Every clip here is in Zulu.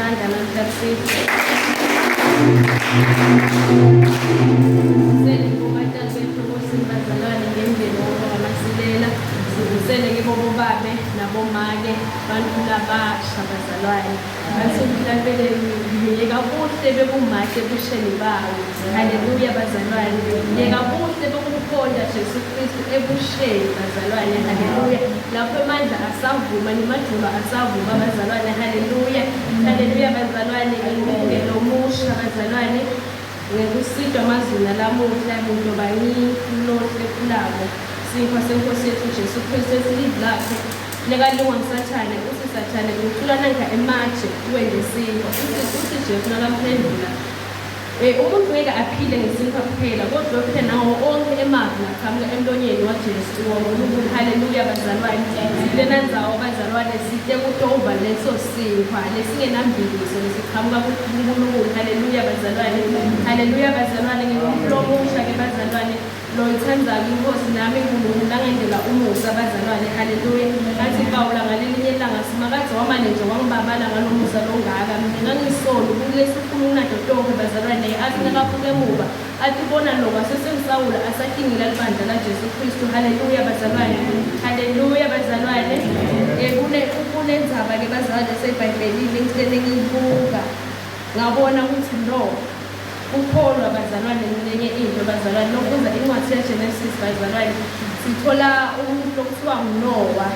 isandla namhlanje bazalwane ngemvelo ngokwamasilela sivusele kibo bobabe nabomake bantu labasha bazalwane basukulaphele yeka kuhle bekumahle busheni bawo haleluya bazalwane yeka kuhle bekukhonda Jesu Kristu ebusheni bazalwane haleluya lapho amandla asavuma nimajuba asavuma bazalwane haleluya haleluya bazalwane ngikuke lo musha bazalwane ngekusidwa amazulu lamuhla muntu bangilohle kulabo sipho senkosi yethu Jesu Kristu esilidlakhe lekalunga ngisathane usisathane ngicula nanka ematshe wende sipho uthi Jesu nakamphendula umuntu ngeke aphile ngesinto kuphela kodwa phela nawo onke emavi aqhamuka emlonyeni waJesu ngoNkulunkulu haleluya bazalwane lena ndzawo bazalwane site kutoba leso sipho lesingenambiliso lesiqhamuka kuNkulunkulu haleluya bazalwane haleluya bazalwane ngikulomusha ke bazalwane lo ithanda inkosi nami uNkulunkulu angendela umusa bazalwane haleluya athi Pawula ngalelinye ilanga simakaze wamane nje wangibabala ngalomusa longaka mina ngisolo kulesikhuluma nadodoke bazalwane athi ngakaphuke emuva athi bona lokho sesengisawula asakingile libandla laJesu Kristu haleluya bazalwane haleluya bazalwane kunendzaba ke bazalwane seBhayibhelini ngicela ngiyibuka ngabona ukuthi no ukholwa bazalwane nenye into bazalwane nokuza incwadi yaGenesis bazalwane sithola umuntu okuthiwa nguNoah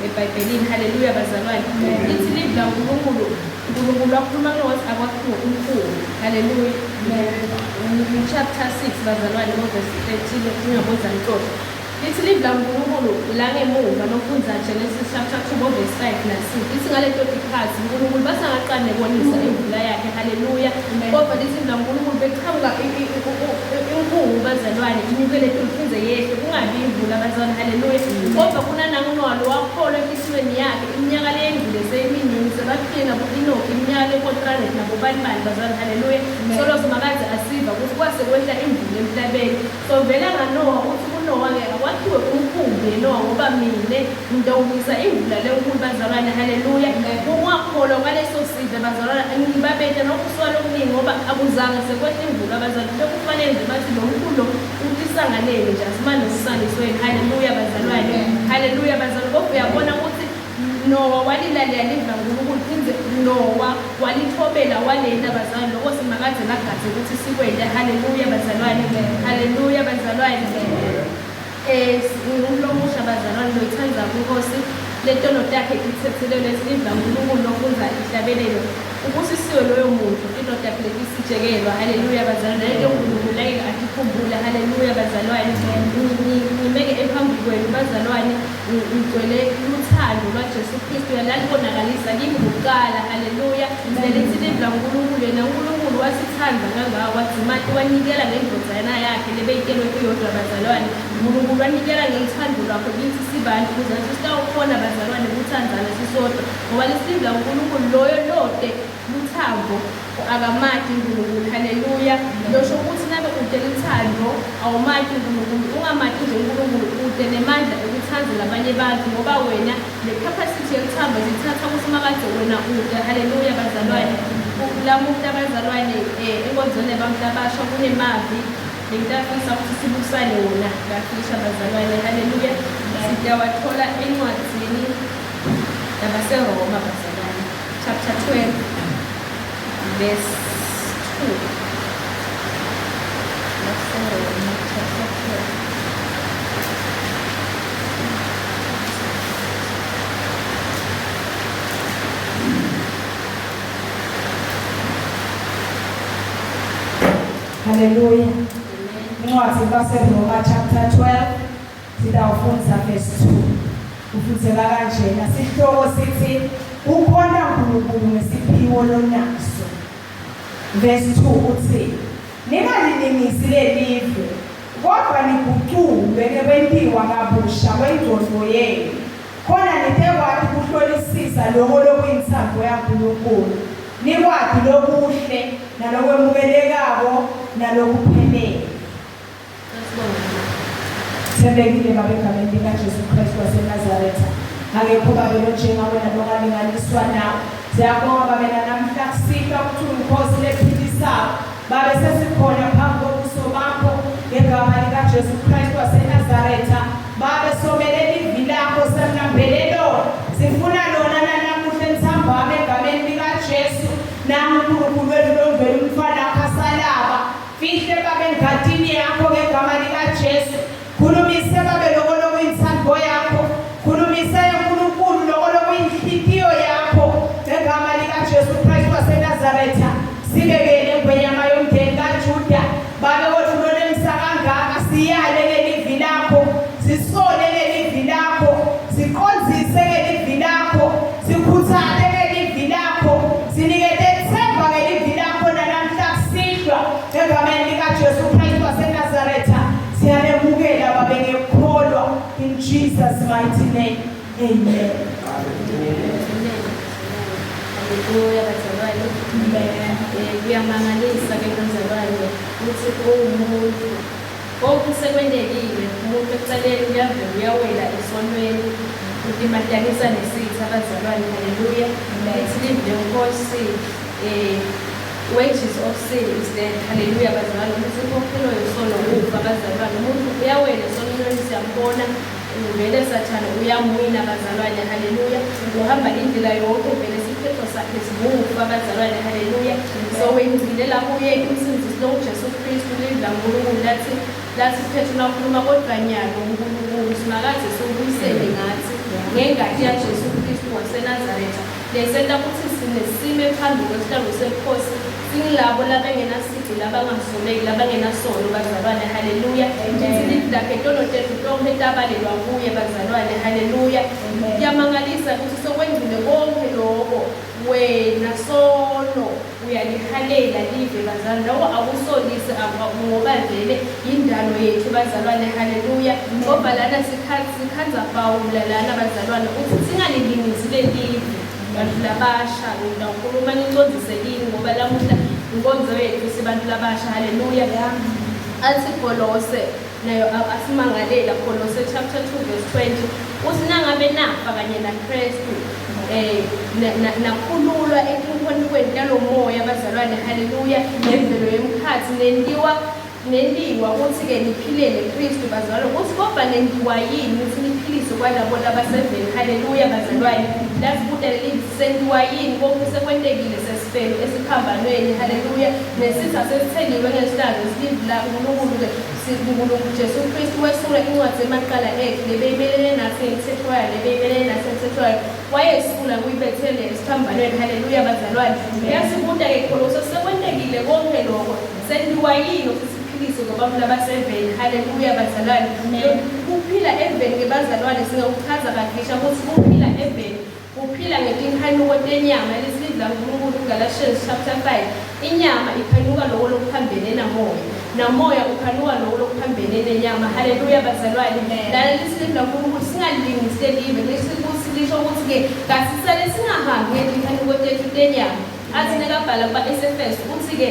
eBhayibhelini haleluya bazalwane lithi lidla uNkulunkulu wakhuluma nokuthi akwakho uNkulunkulu haleluya chapter 6 bazalwane verse 13 singabuza inhloso lithi lidla uNkulunkulu la ngemuva nokufunza Genesis chapter 2 verse 5 na 6 lithi ngaleto tikhathi uNkulunkulu basangaqala nebonisa imvula yakhe haleluya kodwa lithi lidla uNkulunkulu beqhamuka inkungu bazalwane inyukele iphindze yehle kungabi imvula bazalwane haleluya kodwa kunanangunwalo wakholwa emhlweni yakhe iminyaka leyendlule seyiminingi sebaphila kuInoki iminyaka le-400 nabo bani bazalwane haleluya solo simakaze asiva ukuthi kwase kwehla imvula emhlabeni so vela nganowa ukuthi kuNowa-ke akwakhiwe umkhumbi nowa ngoba mine ngidawumisa imvula lenkulu bazalwane haleluya kungakholwa kwaleso size bazalwane ngibabethe nokuswala okuningi ngoba akuzange sekwehla imvula bazalwane bekufanele nje bathi lo mkhulu utisanganele nje asimane sisanisweni haleluya bazalwane haleluya bazalwane kodwa uyabona ukuthi Nowa walilalela lidla uNkulunkulu phindze Nowa walithobela walenda bazalwane lokho simakaze lagaze ukuthi sikwele haleluya bazalwane haleluya bazalwane ngikulomusha bazalwane loyithanda inkosi letono takhe lithethelele lesidla uNkulunkulu lokwenza ihlabelelo ubusisiwe loyo muntu into yakhe letisijekelwa haleluya bazalwane lento uNkulunkulu like akikhumbula haleluya bazalwane ngimeke ephambili kwenu bazalwane ngigcwele uthando lwaJesu Kristu yalalibonakalisa kimi kuqala haleluya lelithi lidla uNkulunkulu yena uNkulunkulu wasithanda kangaka wadzimati wanikela ngendodana yakhe lebeyitelwe kuyodwa bazalwane uNkulunkulu wanikela ngethando lwakhe kithi sibantu ukuze sisawukhona bazalwane ukuthandana sisodwa ngoba lesidla uNkulunkulu loyo lode luthambo akamati uNkulunkulu haleluya losho ukuthi nabe ude lithando awumati uNkulunkulu ungamati nje uNkulunkulu ude nemandla ekuthandela abanye abantu ngoba wena le capacity yokuthamba zithatha ukuthi makade wena ude haleluya bazalwane lamuntu abazalwane enkonzweni abantu abasha kunemavi ngitafisa ukuthi sibusane wona ngafisha bazalwane haleluya siyawathola encwadini yabaseRoma bazalwane chapter 12 verse 2 yabaseRoma chapter 12 haleluya incwadi yabaseRoma chapter 12 sidawufunza verse 2 ufundela kanjena sihloko sithi ukhona uNkulunkulu ngesiphiwo lonaso verse 2 uthi ningaliningisi lelive kodwa niguculwe ngekwentiwa kabusha kwengqondo yenu khona nitekwathi kuhlolisisa lokho lokuyinthando yaNkulunkulu nikwathi lokuhle nalokwemukelekako nalokuphelele Sebekile babegameni kaJesu Kristu waseNazaretha akekho babelo njengawe noma linganiswa nawe Siyabonga babe namhla kusika ukuthi unkosi lephilisayo. Babe sesikhona phambi kobuso bakho ngegama likaJesu Kristu waseNazaretha. Babe somelele ivi lakho semlambelelo. Sifuna lona nanamuhla enthambame egameni likaJesu. Nankulunkulu wethu lomveli umfana kasalaba. Fihle babe engadini yakho ngegama likaJesu. Khulumise babe lokolo kuyinthando yakho. Khulumise uNkulunkulu lokolo kuyinhliziyo yakho ngegama likaJesu Kristu waseNazaretha. Sibekele ngwenyama yomndeni kaJuda. Babe wethu lona emsakangaka siyalekele ivi lakho. Sisolekele ivi lakho. Siqonzise ivi lakho. Sikhuthale ivi lakho. Sinikele ithemba ivi lakho nanamhla kusihlwa egameni likaJesu Kristu waseNazaretha. Siyalemukela babe ngekholwa in Jesus mighty name. Amen. Haleluya bazalwane. Kuyamangalisa ke bazalwane ukuthi umuntu okusekwendekile umuntu ekucaleni uyavela uyawela esonweni udimadanisa nesitha abazalwane. Haleluya. It's live the Nkosi wages of sin is death. Haleluya bazalwane. Ukuthi inkokhelo yesono ukufa bazalwane. Umuntu uyawela esonweni siyambona uvele sathana uyamwina bazalwane. Haleluya. Uhamba indlela yonke vele isiphetho sakhe sibufa bazalwane. Haleluya. So wenzile lapho uyeke umsindisi lo Jesu Kristu lidla uNkulunkulu lathi phetho nakhuluma kodwa nyalo uNkulunkulu simakaze sobuyisele ngathi ngengadi ya Jesu Kristu waseNazaretha. Lesenta ukuthi sinesimo phambi kwesihlalo senkosi singilabo labengenasici labangasoleki labangenasono bazalwane. Haleluya. Lidlakhe ntolontethu tonke tabalelwa kuye bazalwane. Haleluya. Kuyamangalisa ukuthi sokwenzile konke lokho wena sono uyalihalela live bazalwane. Lokho akusolisi ngoba vele indalo yethu bazalwane. Haleluya. Ngoba lana sikhanza Pawula lana bazalwane ukuthi singalilingisi lelive bantu labasha. Ngikhuluma ngicondzise kini ngoba lamuhla inkonzo yethu sibantu labasha. Haleluya. Athi Kolose nayo asimangalela Kolose chapter 2 verse 20 uthi nangabe nafa kanye naKristu nakhululwa enkululweni yalo moya bazalwane. Haleluya. Nemvelo yemkhathi nendiwa ukuthi ke niphilele Kristu bazalwane. Uthi ngoba nendiwa yini ukuthi niphilise kwalabo labaseveni. Haleluya bazalwane. Lasibuda leli sendiwa yini konke sekwendekile sesifelo esikhambanweni. Haleluya. Nesitha sesitheliwe ngesihlalo silivula uNkulunkulu ke uNkulunkulu Jesu Kristu wesula incwadi emaqala ethu lebeyibelele nathi emthethwayo lebeyibelele nathi emthethwayo wayesula kuyibethele esikhambanweni. Haleluya bazalwane. Yasibuda ke Kolose sekwendekile konke lokho sendiwa yini ukuthi ngoba labaseveni. Haleluya bazalwane. Kuphila eveni ngebazalwane singawuchaza kahle ukuthi kuphila eveni uphila ngetinhanuko tenyama lesilidla uNkulunkulu Galatians chapter 5. Inyama ikhanuka lokho lokuphambene namoya ukhanuka lokho lokuphambene nenyama. Haleluya bazalwane. Lana lesilidla uNkulunkulu singalingisi live lesikulisho ukuthi ke kasisale singahambi ngetinhanuko tethu tenyama. Athi nekabhala kwa-SFS uthi ke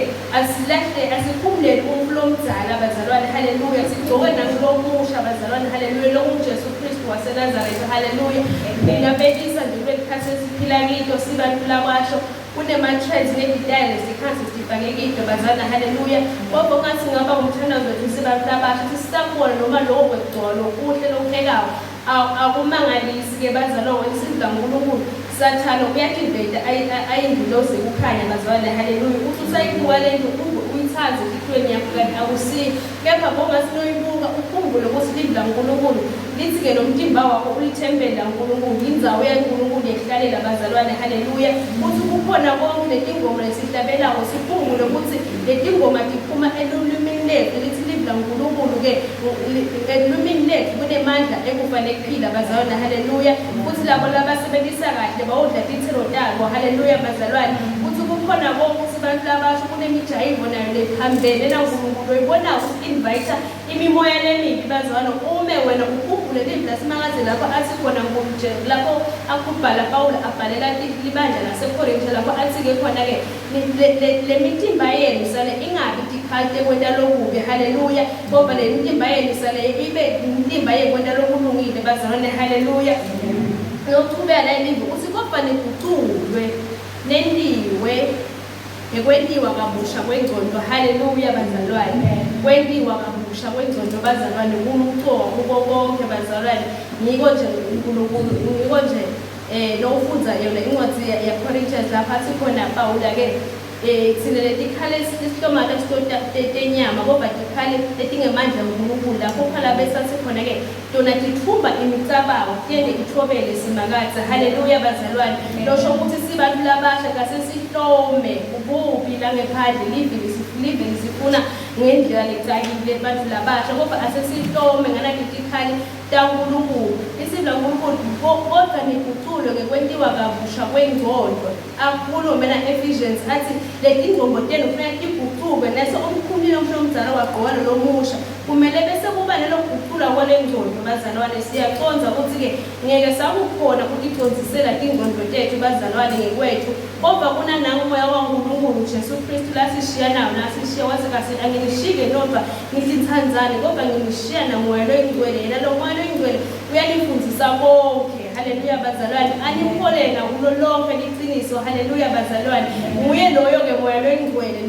asikhumuleli umfula omdala bazalwane. Haleluya. Sigcoke nangulomusha bazalwane. Haleluya. Lo Jesu Kristu waseNazaretha. Haleluya. Ngingabekisa nje kulekhathi esiphila kito sibantu labasho kunema-trends ngedidayile sikhansi sifake kito bazalwane. Haleluya. Kodwa ungathi ngaba umthandazo wethu sibantu labasho sisakubona noma lokho kwegcolo kuhle lokuhekayo akumangalisi ke bazalwane. Isidla uNkulunkulu sathana uyativeta ayingiloze kukhanya bazalwane. Haleluya. Uthi usayibuka lento uyithaze ehlweni yakho kanti akusiyo. Kepha bongathi noyibuka ukhumbule ukuthi lidla uNkulunkulu lithi ke nomtimba wakho ulithembela uNkulunkulu indzawo yaNkulunkulu yehlalela bazalwane. Haleluya. Uthi kukhona konke letingoma lesihlabelako sikhumbule ukuthi letingoma diphuma elulwimini lethu lithi lidla uNkulunkulu ke elulwimini lethu kunemandla ekufanele kuphila bazalwane. Haleluya. Uthi labo labasebenzisa kahle bawudla tithelo tabo. Haleluya bazalwane. Uthi kukhona konke ukuthi abantu labasho kunemijayivo nayo lephambene naNkulunkulu uyibona ukuthi invite imimoya lemibi bazalwane. Ume wena ukhumbule live lasimakaze lapho athi khona ngomje lapho akubhala Pawula abhalela libandla laseKorinthe lapho athi ke khona ke le mitimba yenu sale ingabi dikhalte kwenta lokubi. Haleluya. Ngoba le mitimba yenu sale ibe imitimba yekwenta lokulungile bazalwane. Haleluya. Nokuqhubeka la live uthi kodwa niguculwe nendiwe ekwentiwa kabusha kwengcondo. Haleluya bazalwane. Kwentiwa kabusha kwengcondo bazalwane kulucoka kuko konke bazalwane. Ngiko nje uNkulunkulu, ngiko nje lokufunza yona incwadi yaCorinthians lapha sikhona Pawula-ke thina letikhali esihlomata tenyama kodwa tikhali letingemandla uNkulunkulu lapho khala besathi khona-ke tona tithumba imicabango tiyende ithobele simakatha. Haleluya bazalwane. Losho ukuthi sibantu labasha kase sihlome ubuphi la ngephandle livele sifuna ngendlela lecakile bantu labasha kodwa asesihlome nganaletikhali taNkulunkulu. Isibla uNkulunkulu kodwa niphuculwe kwentiwa kabusha kwengcondo. Akhulume na-Ephesians athi leti ngqondo tenu kufanele tiguquke naso umkhumbulo omdala wagqoka lomusha kumele bese kuba nelo guqula kwale ngcondo bazalwane. Siyaconza ukuthi-ke ngeke sakukhona ukudondzisela tingqondo tethu bazalwane ngekwethu kodwa kunanawo umoya waNkulunkulu Jesu Kristu lasishiya nawo nasishiya wathi kasi anginishike nodwa nilithandzane kodwa nginishiya namoya loyingcwele. Yena lo moya loyingcwele uyalifundisa konke. Haleluya bazalwane. Anikholela kulo lonke liqiniso. Haleluya bazalwane. Nguye loyo-ke moya loyingcwele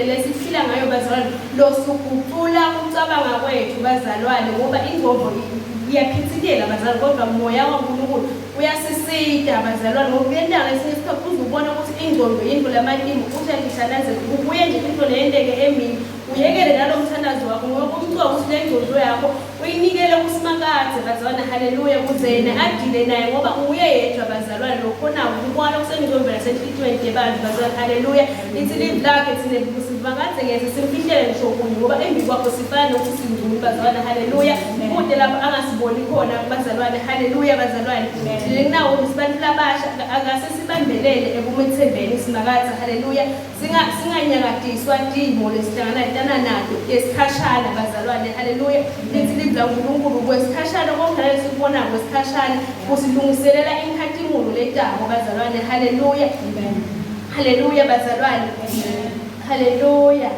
lesiphila ngayo bazalwane losugucula ukucabanga kwethu bazalwane ngoba ingqondo iyaphithikela bazalwane kodwa moya waNkulunkulu uyasisida bazalwane ngoba kuyentanga esinye isikhathi uzubona ukuthi ingqondo yinto lamalimi uhlalishanazele ubuye nje into leyenteke emini uyekele nalo mthandazo wakho ngoba umcuwa ukuthi le ngqondo yakho uyinikele kusimakathe bazalwane. Haleluya. Kuze yena adile naye ngoba nguye yedwa bazalwane lokhonayo ukubona kusengqondo nasenhlitiyweni yebantu bazalwane. Haleluya. Lithi live lakhe thine simakathe ngeze simfihlele ngisho kunye ngoba embi kwakho sifana nokuthi singcuni bazalwane. Haleluya. Kude lapho angasiboni khona bazalwane. Haleluya bazalwane. Linawo isibantu labasha akase sibambelele ekumethembeni simakathe. Haleluya. Singanyakadiswa timo lesihlangana nato esikhashana bazalwane. Haleluya. Lithi libla uNkulunkulu kwesikhashana konke sikubona kwesikhashana kusilungiselela inkhathimulo letabo bazalwane. Haleluya. Haleluya bazalwane. Haleluya.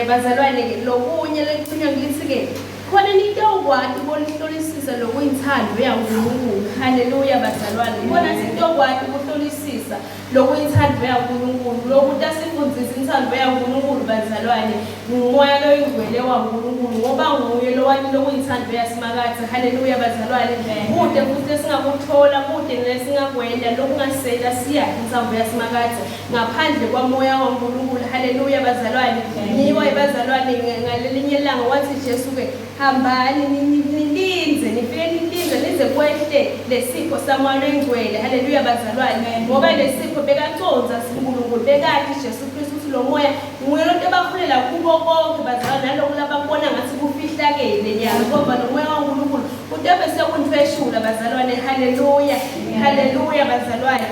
Bazalwane lokunye lekuthina ngilithi-ke khona nitokwazi ukulihlolisisa lokuyithando yaNkulunkulu. Haleluya bazalwane. Khona sitokwazi ukuhlolisisa lokuyithando yaNkulunkulu lokuthi asifundzise ithando yaNkulunkulu bazalwane. Ngumoya loyingcwele waNkulunkulu ngoba nguye lowani lokuyithando yasimakathe. Haleluya bazalwane. Kude futhi singakuthola kude nesingakwenza lokungasela siyakhe intsambo yasimakathe ngaphandle kwamoya waNkulunkulu. Haleluya bazalwane. Ngiwe bazalwane ngalelinye ilanga wathi Jesu-ke hambani nilinze nifike nilinze lize kwehle lesipho samoya loyingcwele. Haleluya bazalwane. Ngoba lesipho bekaconza uNkulunkulu bekathi Jesu Kristu ukuthi lo moya nguye lonto abafulela kubo konke bazalwane naloku labakubona ngathi kufihlakele nyalo ngoba lo moya waNkulunkulu udabe sekunifeshula bazalwane. Haleluya. Haleluya bazalwane.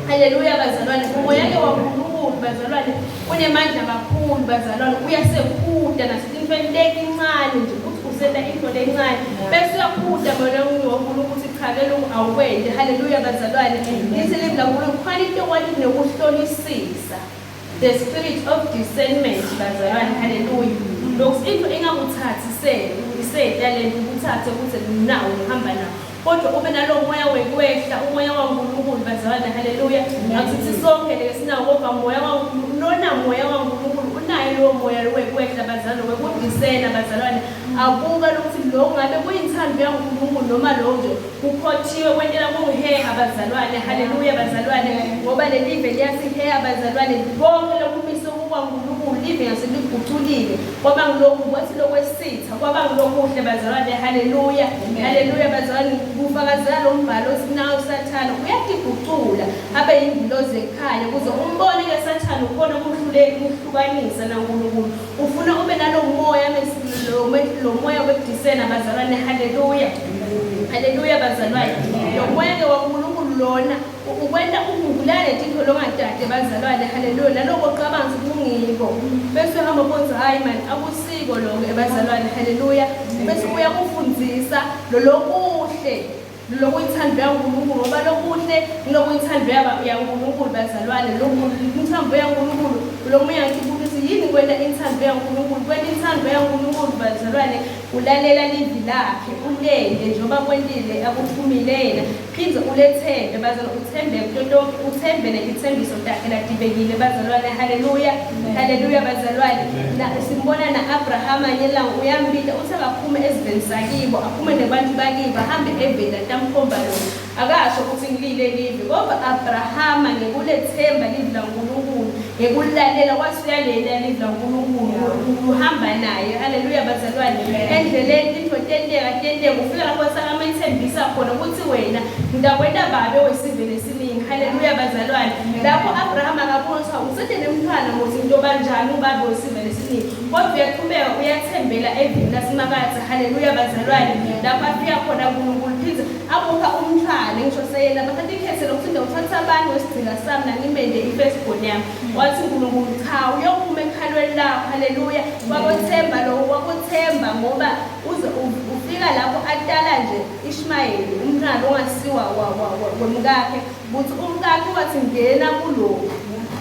Haleluya bazalwane. Umoya-ke waNkulunkulu bazalwane unemandla kakhulu bazalwane. Uyasekhuda nasentweni lencane nje ukuthi usenda into lencane bese uyakhuda bona uNkulunkulu ukuthi cha ke lokhu awukwenzi. Haleluya bazalwane. Lithi libla uNkulunkulu khona into okwathi nokuhlolisisa the spirit of discernment bazalwane. Haleluya. Lokhu into engakuthathisele iseyitalente ukuthathe ukuthi nawo ngihamba nawo kodwa ube nalo moya wekwehla umoya waNkulunkulu bazalwane. Haleluya. Akuthi sonke leke sinawo kodwa moya waNkulunkulu lona moya waNkulunkulu unayo lo moya wekwehla bazalwane wekudisena bazalwane. Abuka lokuthi lo ngabe kuyinthando yaNkulunkulu noma lo nje kukhothiwe kwentela kungiheha bazalwane. Haleluya bazalwane. Ngoba lelive liyasiheha bazalwane konke lokumiso kwaNkulunkulu live ngaseliguculile kwaba ngilokhu kwathi lokwesitha kwaba ngilokuhle bazalwane. Haleluya. Haleluya bazalwane. Kufakazela lo mbhalo sinawo usathana uyadigucula abe yimbilozi ekhaya ukuze umbone-ke sathana ukhona ukuhlukanisa naNkulunkulu. Ufuna ube nalo moya lo moya wekudisena bazalwane. Haleluya. Haleluya bazalwane. Lo moya-ke waNkulunkulu lona ukwenta ukungibulale titho longadade bazalwane. Haleluya. Naloko qabanga kungiko bese uhamba bonza hayi mani akusiko lokho bazalwane. Haleluya. Bese uyakufundzisa lokuhle lokuyithando yaNkulunkulu ngoba lokuhle lokuyithando yaNkulunkulu bazalwane. Lokuyithando yaNkulunkulu lo moya ngithi yini kwenta intando yaNkulunkulu. Kwenta intando yaNkulunkulu bazalwane ulalela livi lakhe, ulele njengoba kwentile akuphumile yena, phinde ulethembe bazalwane, uthembe konke, uthembe nesithembiso lakhe ladibekile bazalwane. Haleluya, haleluya bazalwane. Simbona na-Abrahama ngelanga uyambita uthi akaphume eziveni sakibo, aphume nabantu bakibo, ahambe evela tamkhomba lona, akasho ukuthi ngilile livi, ngoba Abrahama ngekulethemba livi laNkulunkulu, ngekulalela kwasuyalela livi laNkulunkulu, uhamba naye. Haleluya bazalwane. Endleleni into tenteka ufika lapho sakamethembisa khona ukuthi wena ngidakwenda babe wesivele esiningi. Haleluya bazalwane. Lapho Abrahama akabona ukuthi usete nemntwana muthi into banjani ubabe wesivele esiningi, kodwa uyaqhubeka uyathembela evini lasemakade. Haleluya bazalwane. Lapho afika khona uNkulunkulu phinde abupha umthwalo, ngisho seyena bathatha ikhethe lokuthi uthatha abantu wesigcina sami nanimende i-firstborn yami, wathi uNkulunkulu cha, uyophuma ekhalweni lakho. Haleluya. Wakuthemba lokho, wakuthemba ngoba uze ufika lapho atala nje Ishmayeli, umntwana ongasiwa womkakhe, ukuthi umkakhe wathi ngena kulokhu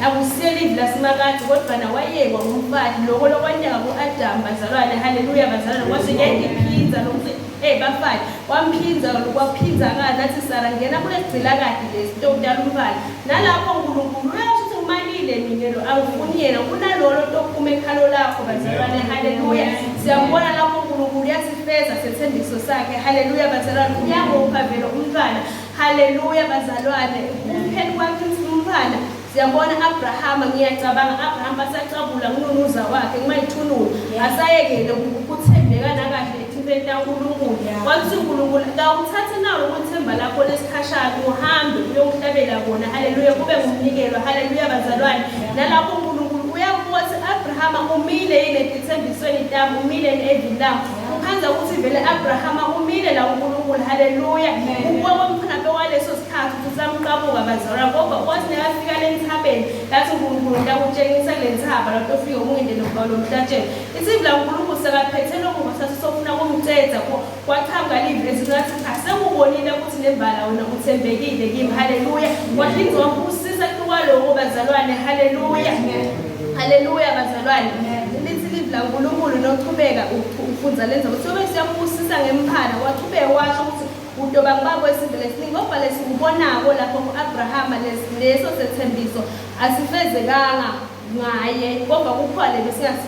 akusiye livi lasemakade, kodwa nawayekwa ngumfati lokho lokwenteka ku-Adam bazalwane. Haleluya bazalwane. Kwase ngiyiphinza lokuthi bafati wamphinza kwaphinza kazi nathi Sara ngena kule sigcila kade lesi tokudala umfati. Nalapho uNkulunkulu uyasho ukuthi umanile mina lo angifuni yena, kunalolo tophuma ekhalo lakho bazalwane. Haleluya. Siyambona lapho uNkulunkulu uyasifeza sethembiso sakhe. Haleluya bazalwane. Uyamupha vele umntwana. Haleluya bazalwane. Umpheni kwakhe umntwana. Siyabona Abrahama, ngiyacabanga Abrahama basacabula ngununuza wakhe ngumayithunulu, asayekele ukuthembeka nakahle ethintweni laNkulunkulu. Wathi uNkulunkulu kawuthathe nawo ukuthemba lakho lesikhashana uhambe uyomhlabela kona. Haleluya. Kube ngumnikelo. Haleluya bazalwane. Nalapho uNkulunkulu uyabuka ukuthi Abrahama umile yini ezithembisweni tami, umile evini lami, ukhanza ukuthi vele Abrahama umile la uNkulunkulu. Haleluya. Ukuwa kwamkhona bewaleso sikhathi usamqabuka bazalwane, ngoba kwathi neyafika lentabeni yathi uNkulunkulu ndakutshengisa kule ntaba lapho ufike umungindele ukuba lo mhlatshelo. Isivi la uNkulunkulu sekaphethe lokho ngasathi sofuna kumthetha kwachanga livi ezingathi cha, sekubonile ukuthi nembala wena uthembekile kimi. Haleluya. Wahlinzwa ukusisa kwaloko bazalwane. Haleluya. Haleluya bazalwane. Lithi livi la uNkulunkulu nochubeka ufunza lenza ukuthi sobe siyambusisa ngemphala, wachubeka washo ukuthi udoba ngibabo esivele esiningi, ngoba lesikubonako lapho ku-Abrahama leso sethembiso asifezekanga ngaye, ngoba kukhona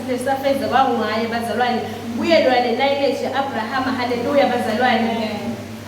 besingafezekanga ngaye bazalwane. Kuyelwane nayilethi Abrahama. Haleluya bazalwane.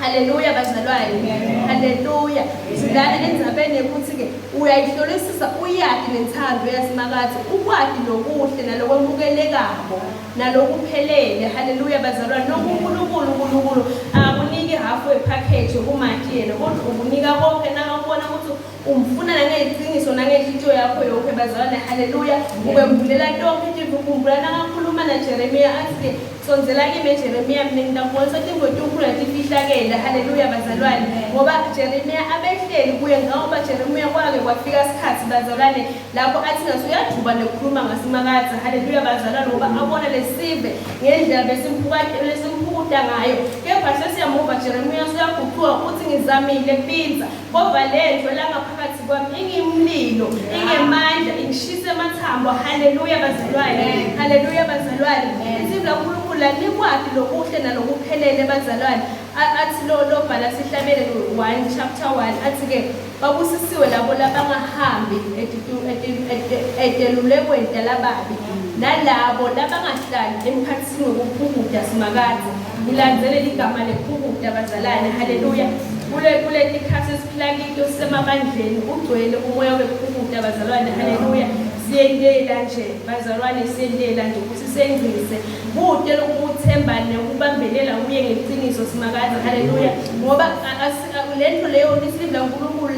Haleluya bazalwane. Haleluya. Sidala endzabeni ukuthi-ke uyayihlolisisa uyakhi nentando yasemakade, ukwazi lokuhle nalokwemukelekako nalokuphelele. Haleluya bazalwane. UNkulunkulu akuniki halfway package umakhi yena, kodwa ukunika konke nakabona ukuthi umfuna nangeyiqiniso nangenhlitiyo yakho yonke bazalwane. Haleluya. Ukwembulela konke nje ukukhumbula nakakhuluma naJeremiya athi sonzela kimi Jeremiya mina ngidabonisa ukuthi uNkulunkulu atifihlakele. Haleluya bazalwane. Ngoba Jeremiya abehleli kuye ngoba Jeremiya kwake kwafika isikhathi bazalwane lapho athi ngasuyajuba nokukhuluma ngasemakade. Haleluya bazalwane. Ngoba abona lesive ngendlela besimpukuda ngayo, kepha sesiyamuva Jeremiya uyaguquka uthi ngizamile kuphinza, ngoba lento la ngaphakathi kwami ingimlilo, ingemandla, ingishisa emathambo. Haleluya bazalwane. Haleluya bazalwane. Isivi la uNkulunkulu likwakhe lokuhle nalokuphelele bazalwane. Athi lo bhala sihlabele 1 chapter 1 athi-ke babusisiwe labo labangahambi edelulekweni lababi, nalabo labangahlali emkhathini wokuphukuda simakade. Ngilanzelela igama lephukuda bazalwane. Haleluya. Kule tikhathi esiphila kilo sisemabandleni ugcwele umoya wephukuda bazalwane. Haleluya. Siyendela nje bazalwane, siyendela nje ukuthi sengcise kude lokuthembana ukubambelela uye ngeqiniso simakade. Haleluya. Ngoba lento leyo isivi la uNkulunkulu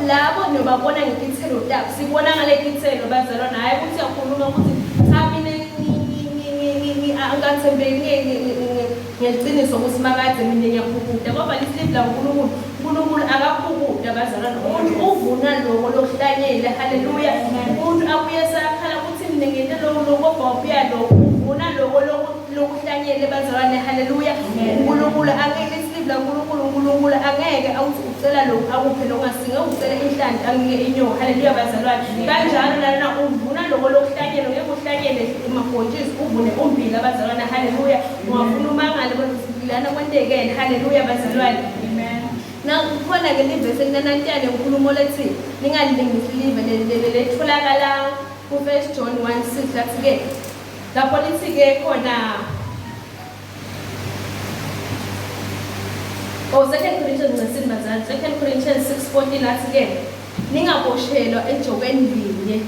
labo nobabona ngekithelo tabo, sibona ngale kithelo bazalwane. Hayi ukuthi yakhuluma ukuthi cha mina angathembeki ngeqiniso ukuthi makade mina ngiyaphukuda, ngoba isivi la uNkulunkulu akaphukuda bazalwane. Umuntu uvuna lokho lokuhlanyela. Haleluya. Umuntu abuye sakhala ukuthi mina ngente lokho lokho uvuna lokho lokuhlanyela bazalwane. Haleluya. uNkulunkulu angeke ilizwi laNkulunkulu angeke ucela lokhu akuphe longasinge ucela inhlanzi angike inyoka haleluya bazalwane kanjalo lana uvuna lokho lokuhlanyela ngeke uhlanyele amabhontshisi uvune ummbila bazalwane haleluya ungavuna umangalo lana kwentekene haleluya bazalwane amen na khona ke livesi elinanantiyane uNkulunkulu lethi ningalingisi live letholakala ku 1 John 1:6 lathi ke lapho lithi ke khona 2 Corinthians 6:14 lathi ke ningaboshelwa ejokweni linye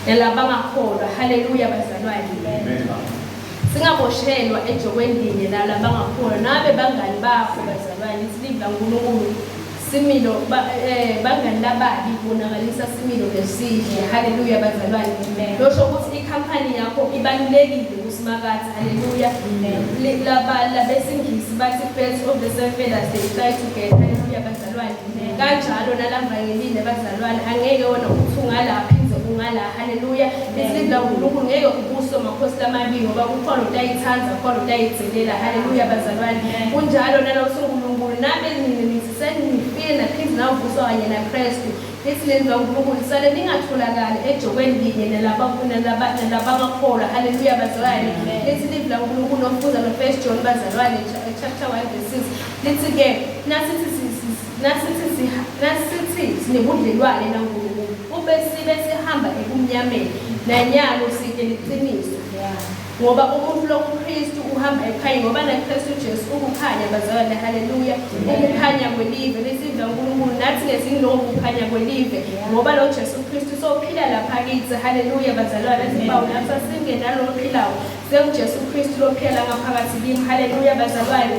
nalabangakholwa haleluya bazalwane amen singaboshelwa ejokweni linye nalabangakholwa nabe bangani bakho bazalwane isilivu laNkulunkulu similo bangani lababi bonakalisa similo lesihle haleluya bazalwane losho ukuthi ikhampani yakho ibalulekile kusimakade haleluya labesingisi bathi birds of the same feathers they fly together haleluya bazalwane kanjalo nalamvangelile bazalwane angeke wona uthi ungalapha inze ungala haleluya isilivu laNkulunkulu ngeke ubuso makhosi lamabili ngoba kukhona utayithanza khona utayithelela haleluya bazalwane kunjalo nalosuNkulunkulu nabe nisenifile naphinde nawuvuswa kanye naKristu lithi lendlu kaNkulunkulu sale ningatholakali ejokweni linye nalabangakholwa haleluya bazalwane lithi livlu laNkulunkulu nokufuza no 1 John bazalwane chapter 1:6 lithi ke nasithi sinebudlelwane naNkulunkulu ube sibe sihamba ebumnyameni nanyalo sike liqiniso ngoba umuntu lo kuKristu uhamba ekhaya ngoba naKristu Jesu ukukhanya bazalwane haleluya ukukhanya kwelive lesivla uNkulunkulu nathi ngesingiloko ukukhanya kwelive ngoba lo Jesu Kristu sophila lapha kithi haleluya bazalwane sibawu lapha singenalo ophilayo senguJesu Kristu lophela ngaphakathi kimi haleluya bazalwane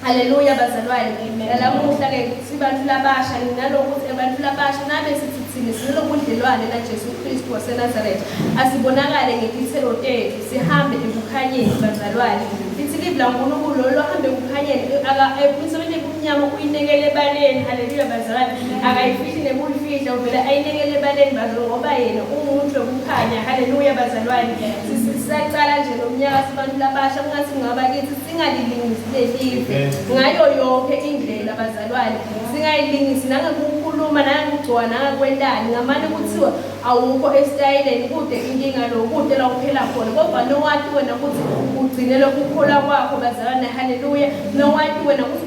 haleluya bazalwane nalamuhla ke sibantu labasha nalokuthi abantu labasha nabe sithithini sinelobudlelwane naJesu Kristu waseNazaretha asibonakale ngezithelo tethu sihambe ebukhanyeni bazalwane lithi livlu laNkulunkulu lo hambe ebukhanyeni ekumsebenzi kumnyama uyinekele ebaleni haleluya bazalwane akayifihli nebulifihla uvela ayinekele ebaleni bazalwane ngoba yena umuntu lokukhanya haleluya bazalwane sisacala nje lomnyaka sibantu labasha kungathi ngaba kithi singalilingisi lelive ngayo yonke indlela bazalwane singayilingisi nangokukhuluma nangokugcoka nangokwendani ngamane kuthiwa awukho esitayileni kude inkinga lo kude la uphela khona kodwa nowathi wena ukuthi ugcine lokukhola kwakho bazalwane haleluya nowathi wena ukuthi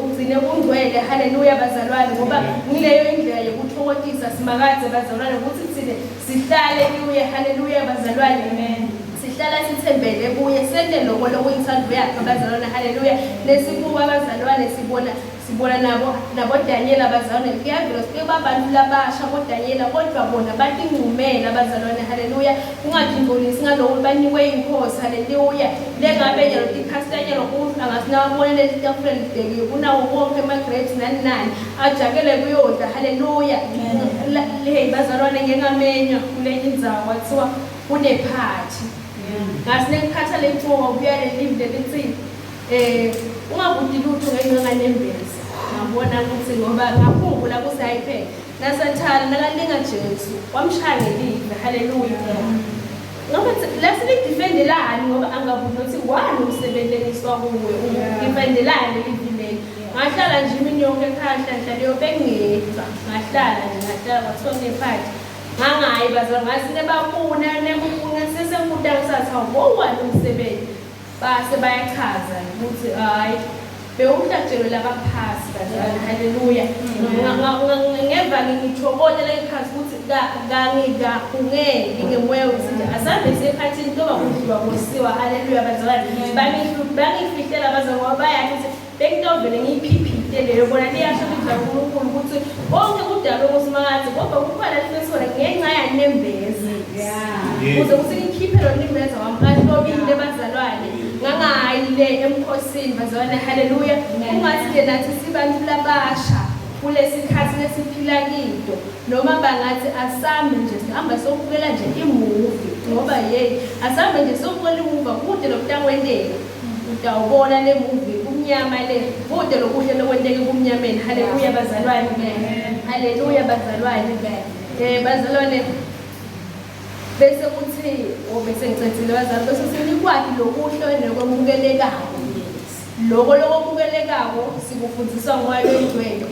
ugcine ungcwele haleluya bazalwane ngoba ngileyo indlela yokuthokozisa simakade bazalwane ukuthi thine sihlale kuye haleluya bazalwane amen sihlala sithembele kuye sende lokho lokuyithando yakhe bazalwane haleluya lesibuka bazalwane sibona nabo Daniel abazalwane kuyavela sike babantu labasha koDaniel kodwa bona batingcumela bazalwane haleluya ungadingolisi ngalokho banikwe inkosi haleluya lengabe nje lotikastanyelo kufa ngasinabona lesitafula lideki kunawo konke ama grapes nani ajakele kuyodla haleluya hey bazalwane ngengamenya kule indzawo kwathiwa kune party ngasinekhatha lemfoka kuya lelive lithi ungabudi lutho ngenganembezi ngabona ukuthi ngoba ngakhumbula kusayiphela nasathana nakalinga Jesu wamshaya ngelive haleluya ngoba lasile defendelani ngoba angabudi ukuthi wani umsebenzeliswa kuwe defendelani livile ngahlala nje imini yonke ekhaya nhlahla yobengedwa ngahlala kwathone phathi ngangayi bazalwane ngasine bafuna nemufuna sesemfuda ngisathi awuboni umsebenzi base bayachaza ukuthi hayi bewuhlatshelwe labaphasi bazalwane haleluya ngeva ngithokoze lekhasi ukuthi ngangikungeke ngemoya ukuthi asambe sekhathini kuba kudliwa kosiwa haleluya bazalwane bangifihlela bazalwane bayathi ukuthi bengitovele ngiyiphiphite leyo bona liyasho ukuthi uNkulunkulu ukuthi konke kudalwe ngusimakade kodwa kukhona lesisona ngenxa yanembezi ukuze ukuthi ngikhiphe lo nembezi wamkahlobile bazalwane ngangayile emkhosini bazalwane haleluya ungathi ke nathi sibantu labasha kulesikhathi lesiphila kido noma bangathi asambe nje sihamba sokubukela nje imovie ngoba asambe nje sokubukela imovie kude lokutangwendeka utawubona le movie kumnyama le kude lokuhle lokwendeke kumnyameni haleluya bazalwane haleluya bazalwane bazalwane bese kuthi bese ngicethile bazalwane bese sinikwakhe lokuhle nekwemukelekayo loko lokubukelekako sikufundiswa ngomoya oyingcwele.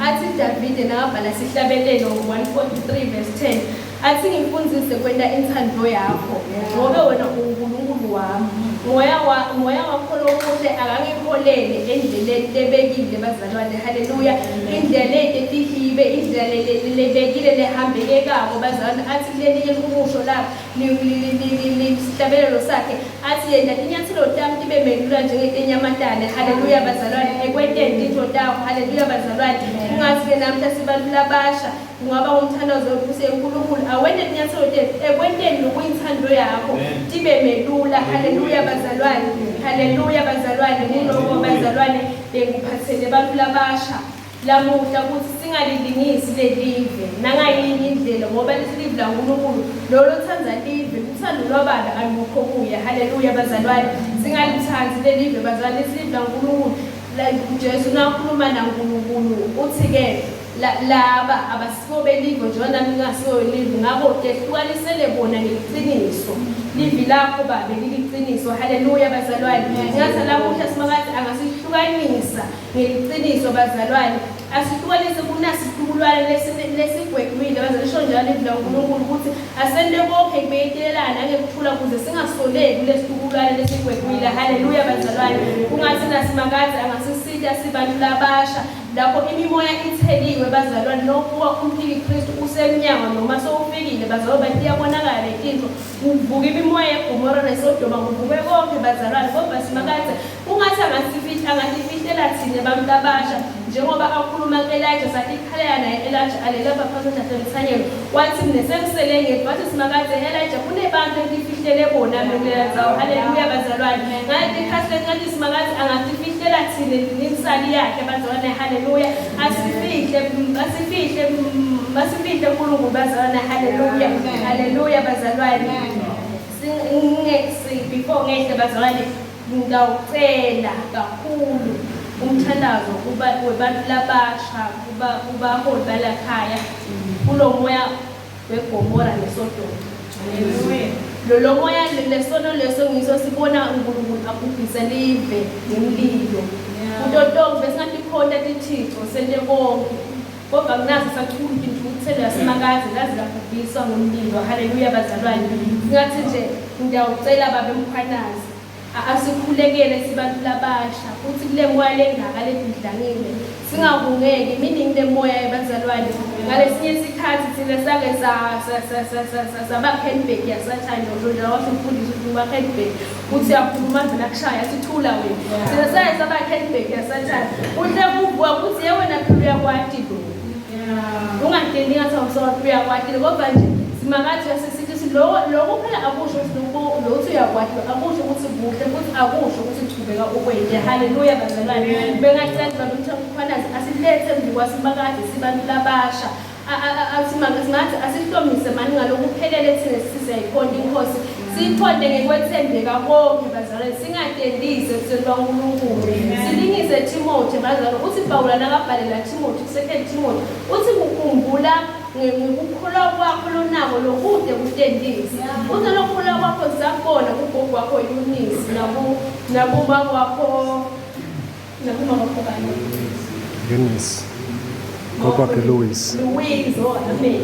Athi Davide nakabhala sihlabelelo 143 verse 10 athi ngimfundise kwenta inthando yakho ngoba wena uNkulunkulu wami. Moya wakho lokuhle akangiholele endleleni lebekile bazalwane. Haleluya. Indlela etetihibe, indlela lebekile lehambekekako bazalwane. Athi leli likusho lapho sihlabelelo sakhe athi yena inyathelo tami tibe melula njengetenyamatane. Haleluya bazalwane. Ekwenteni into takho. Haleluya bazalwane. Ungathi-ke namhla sibantu labasha kungaba umthandazo wethu uNkulunkulu awende inyathelo tethu ekwenteni lokuyinthando yakho tibe melula. Haleluya bazalwane. Haleluya bazalwane. Niloko bazalwane bengiphathele abantu labasha lamuhla ukuthi singalilingisi lelive nangayinye indlela ngoba lelive laNkulunkulu lolo thanza live uthando lwababa alukho kuya. Haleluya bazalwane. Singalithandi lelive bazalwane. Lelive laNkulunkulu like uJesu nakhuluma naNkulunkulu uthi-ke laba abasibo belive njona ngingasiyo live ngabo tehlukanisele bona ngeqiniso. Livi lakho babe liqiniso. Haleluya bazalwane. Ngathi lamuhla simakathi angasihlukanisa ngeqiniso bazalwane. Asihlukanise kunasihlukulwane lesigwegwile bazalwane. Lisho njalo livi laNkulunkulu ukuthi asende konke kubeyitelelana ngekuthula kuze singasoleki lesihlukulwane lesigwegwile. Haleluya bazalwane. Kungathi nasimakathi angasisitha sibantu labasha lapho imimoya itheliwe bazalwane. Nokuwa umphiki Kristu usemnyango noma sowufikile bazalwane bathi iyabonakala into kuvuka imimoya yeGomora neSodoma kuvuke konke bazalwane. Kodwa simakathi kungathi angasifihlela thina abantu labasha njengoba akhuluma ku-Elijah sathi ikhalaya naye Elijah alela baphansi emthanyelo wathi mina sengisele ngethu wathi simakathi Elijah kunebantu entifihlele bona mina zawo. Haleluya bazalwane. Ngathi ikhasi ngathi simakathi angasifihlela thina nemsali yakhe bazalwane. Haleluya. Asifihle uNkulunkulu bazalwane. Haleluya. Haleluya bazalwane. Before ngehle bazalwane ngawucela kakhulu umthandazo webantu labasha kubaholi balakhaya kulo moya weGomora neSodoma. Lo moya lesono leso ngiso sibona uNkulunkulu abhubhisa live ngemlilo. Utotonke besingathi khona tithixo sente konke kodwa kunaso sathula intuthelo yasimakazi lazi labhubhiswa ngomlilo. Haleluya bazalwane. Singathi nje ngiyawucela babe mkhwanazi asikhulekele sibantu labasha futhi kule moya lengaka lebidlangile singakungeki meaning le moya yabazalwane. Ngalesinye isikhathi thina sake sabaKenberg yasathanda njengoba wasifundisa ukuthi ubaKenberg uthi yakhuluma vela kushaya sithula wena. Thina sake sabaKenberg yasathanda uhle kuvuka ukuthi yewena phela uyakwati lo ungadeni ngathi awusowathi uyakwati kodwa nje simakathi yasisithi lokho phela akusho ukuthi lo uthi uyakwati akusho ukuthi kuhle futhi akusho ukuthi uthubeka ukwenze. Haleluya bazalwane. Bengathanda ukuthi umkhwanazi asilethe ngikwasimakathi sibantu labasha singathi asihlomise mani ngalokuphelele thina siseyikhonda inkosi siyikhonde ngekwethembeka konke bazalwane. Singadendise ebusweni baNkulunkulu. Silingise Timothy bazalwane. Uthi Pawula nakabhalela Timothy 2 Timothy uthi kukhumbula ngokukholwa kwakho lonako lokude kutendise. Uthi lokukholwa kwakho sakubona kugogo wakho Eunice nakuba kwakho kanye Eunice ngokwakhe Louis. Amen.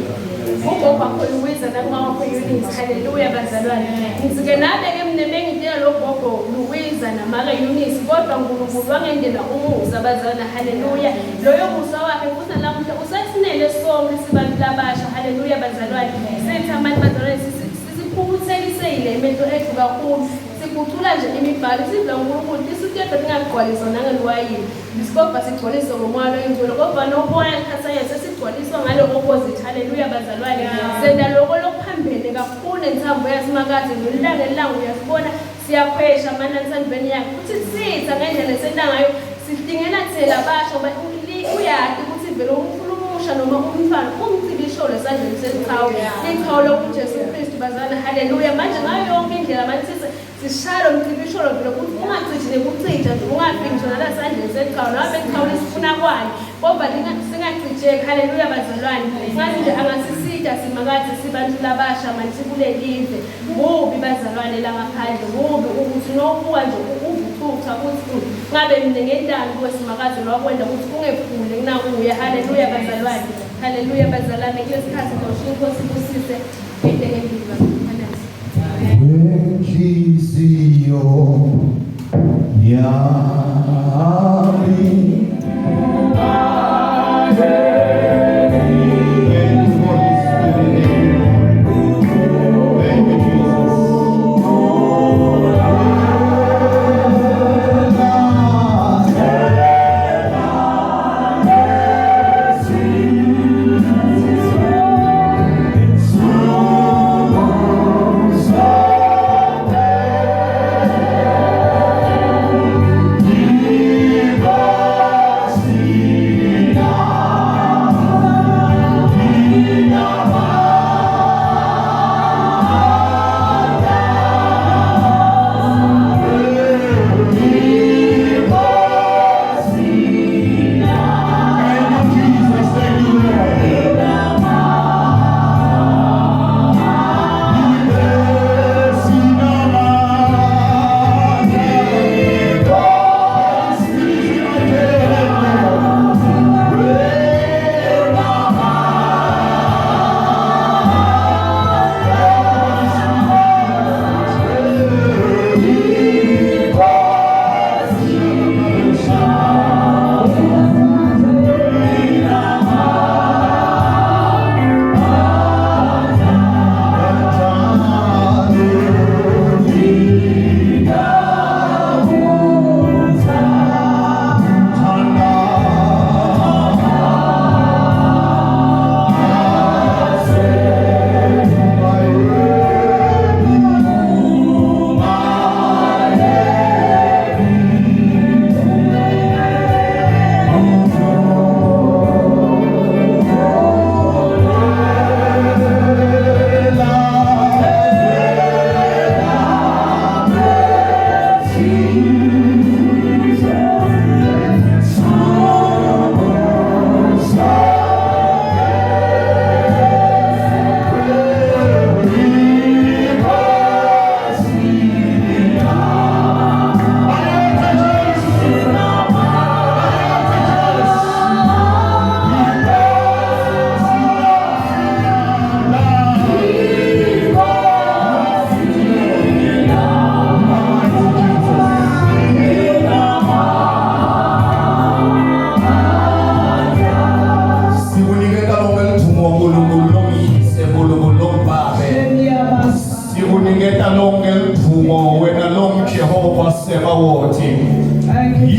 Ugogo wakho Louis nakuba kwakho Eunice. Haleluya bazalwane. Ngizike nabeke mina bengidela lo gogo Louis namaka Eunice kodwa uNkulunkulu wangendela umusa bazalwane. Haleluya. Loyo musa wakhe futhi namuhla usasinele sonke sibantu labasha. Haleluya bazalwane. Senthamani bazalwane sisiphukuthelise imento ethu kakhulu. Sikuthula nje imibhalo sivla uNkulunkulu isuthetho lingagcwaliswa nangelwayini. Isikobha sigcwaliswa ngomoya oyingcwele kodwa nomoya ekhasanya sesigcwaliswa ngalo opposite. Haleluya bazalwane. Senda lokho lokuphambene kakhulu enthambo yasimakazi ngelanga uyasibona siyakhwesha mana nthandweni yakhe futhi sitha ngendlela esenda ngayo sidingela thela basho uyadi ukuthi vele umfulumusha noma umfana umcibisho lesandleni seqhawe iqhawe lokuJesu Kristu bazalwane. Haleluya. Manje ngayo yonke indlela manje sishalo mcibisho lo vele ukuthi ungacijile kucija nje ungafiki ngisho nala sandleni seqhawe nabe iqhawe lisifuna kwani kodwa singacijeki. Haleluya bazalwane. Ngathi nje angasisida simakathi sibantu labasha manje kule live mubi bazalwane la ngaphandle mubi ukuthi ukuthi nokuwa nje uvuthutha ukuthi ngabe mina ngendalo kwesimakazi nokwenda ukuthi kungephule kunakuye. Haleluya bazalwane, haleluya bazalwane. Kulesikhathi ngosho inkosi ibusise into engempilo bazalwane. Enhliziyo yami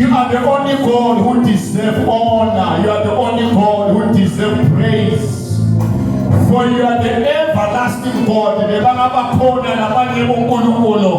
You are the only God who deserves honor. You are the only God who deserves praise. For you are the everlasting God. Bebangabakhona nabanye bonkulunkulu.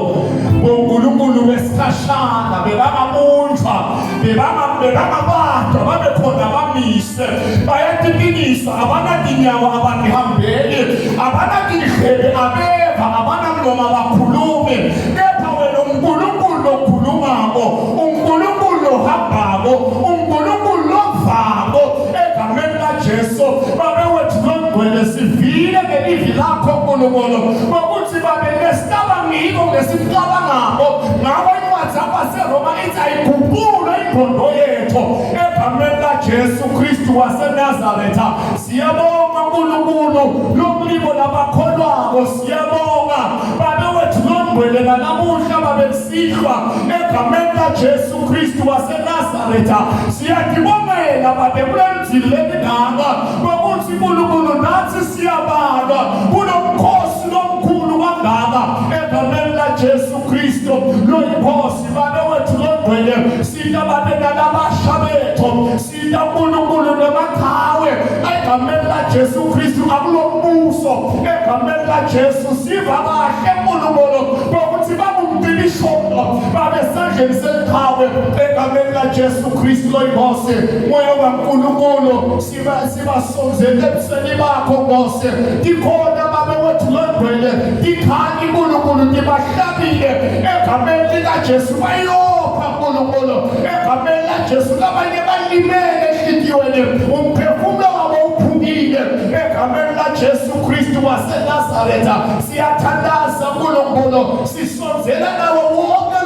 Bonkulunkulu besikhashana bebangamunjwa. Bebangabantu ababekhona bamise. Bayatikinisa abanadinyawo abanihambeli. Abanadinhebe abeva abanamlomo abakhulume. Kepha wena uNkulunkulu okhulumako, uNkulunkulu ohambako, uNkulunkulu ovako egameni laJesu. Babewethu ngcwele sivile ngelizwi lakho uNkulunkulu ukuthi babe nesicabangiko ngesicabangako ngawo incwadi yabaseRoma ithi ayikhumbule ingqondo yethu egameni laJesu Kristu waseNazaretha. Siyabonga uNkulunkulu lomlibo labakholwako, siyabonga babewethu ngcwele nanamuhla babesihlwa egameni laJesu Kristu waseNazaretha. Siyadibongela babe kulenzile leningaka ukuthi uNkulunkulu nathi siyabala kunomkhosi lomkhulu kangaka egameni laJesu Kristu loyinkosi babewethu ngcwele. Sita babena labasha bethu, sita uNkulunkulu nabaqhawe egameni laJesu Kristu akulombuso egameni laJesu. Siva kahle uNkulunkulu ukuthi babumtilishono babesandleni seqhawe egameni laJesu Kristu loyinkosi. Moya kaNkulunkulu sibasonzele ebusweni bakho Nkosi. Dikhona babewethu ngcwele, dikhani uNkulunkulu dibahlabile egameni likaJesu bayopha uNkulunkulu egameni laJesu. Labanye balimele ehlitiyweni umphefumulo wabo uphukile egameni laJesu Kristu waseNazaretha. Siyathandaza uNkulunkulu, sisonzela nawo wonke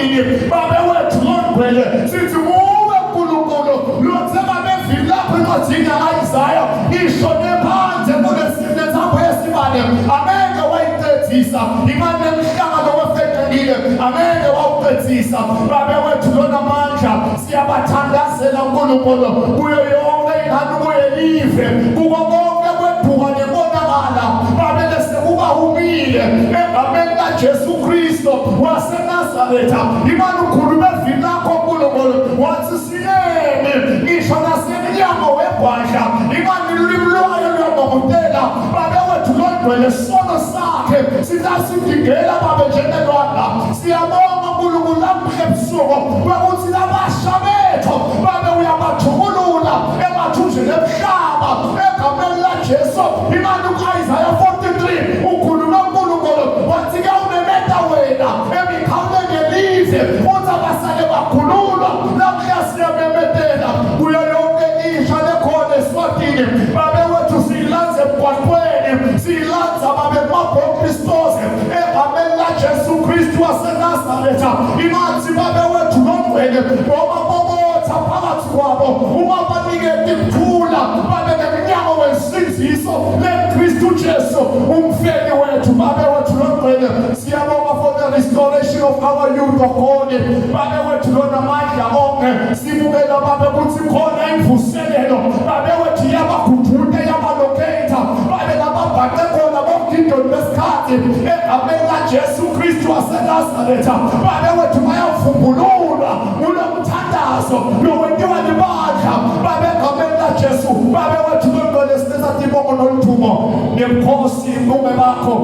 eswatini babe wethu longcwele sithi muwe uNkulunkulu lotsema bevila kwincwadi kaIsaya ishone phansi kunesithambo yesibane ameke wayiqedisa imane emhlangano wefetelile ameke wawuqedisa babe wethu lona amandla siyabathandazela uNkulunkulu kuyo yonke ingane kuyelive kuko konke kwephuka nebonakala babe lesekuba humile egameni kaJesu Kristo waseNazaretha imane ukhulume evini lakho uNkulunkulu wathi siyeni ngisho nasemnyango wegwadla imane ulimi lwayo luyamamutela babe wethu longcwele sono sakhe sizasidingela babe njengelwandla siyabonga uNkulunkulu lamuhle ebusuku ukuthi labasha bethu babe uyabathulula ebathunjele emhlaba egameni laJesu imane uIsaya 43 ukhuluma uNkulunkulu wathi ke umemeta wena emikhawuleni yelize uthi abasale bakhululwa lamuhla siyamemetela kuyo yonke isha lekhona eswatini babe wethu siyilanze emgwaqweni siyilanza babe kumabhokristoze egameni laJesu Kristu waseNazaretha imathi babe wethu longcwele omabobotha phakathi kwabo uma banikeza imthula babe nemnyango wesinziso leKristu Jesu umfeki wethu babe wethu longcwele siyabonga for the restoration of our youth of God babe wethu lona amandla onke sibukela babe ukuthi khona imvuselelo babe wethu yabakhuthuta yabaloketa babe lababhaqe khona bokindoni besikhathi egameni laJesu Kristu waseNazaretha babe wethu bayavumbululwa ulomthandazo lowenziwa libandla babe egameni laJesu babe wethu longcwele sinetha tibongo noluthumo nemkhosi kume bakho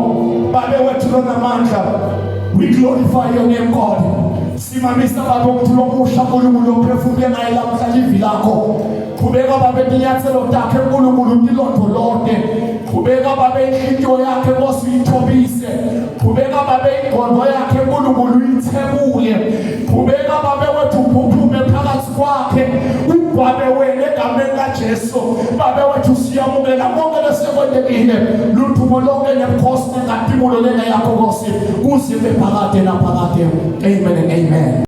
babe wethu lona amandla. We glorify your name, God. Simamisa babe ukuthi lomusha uNkulunkulu ophefumule ngaye lamhla livi lakho qhubeka babe inyathelo takhe uNkulunkulu ilondoloze qhubeka babe inhliziyo yakhe Nkosi uyithobise qhubeka babe ingqondo yakhe uNkulunkulu uyithebule qhubeka babe wethu uphuphume phakathi kwakhe ubhabe wena egameni laJesu babe wethu siyamukela konke lesekwendekile luthumo lonke nemkhosi nengadimulelo yakho Nkosi kuzibe phakade naphakade. Amen and amen.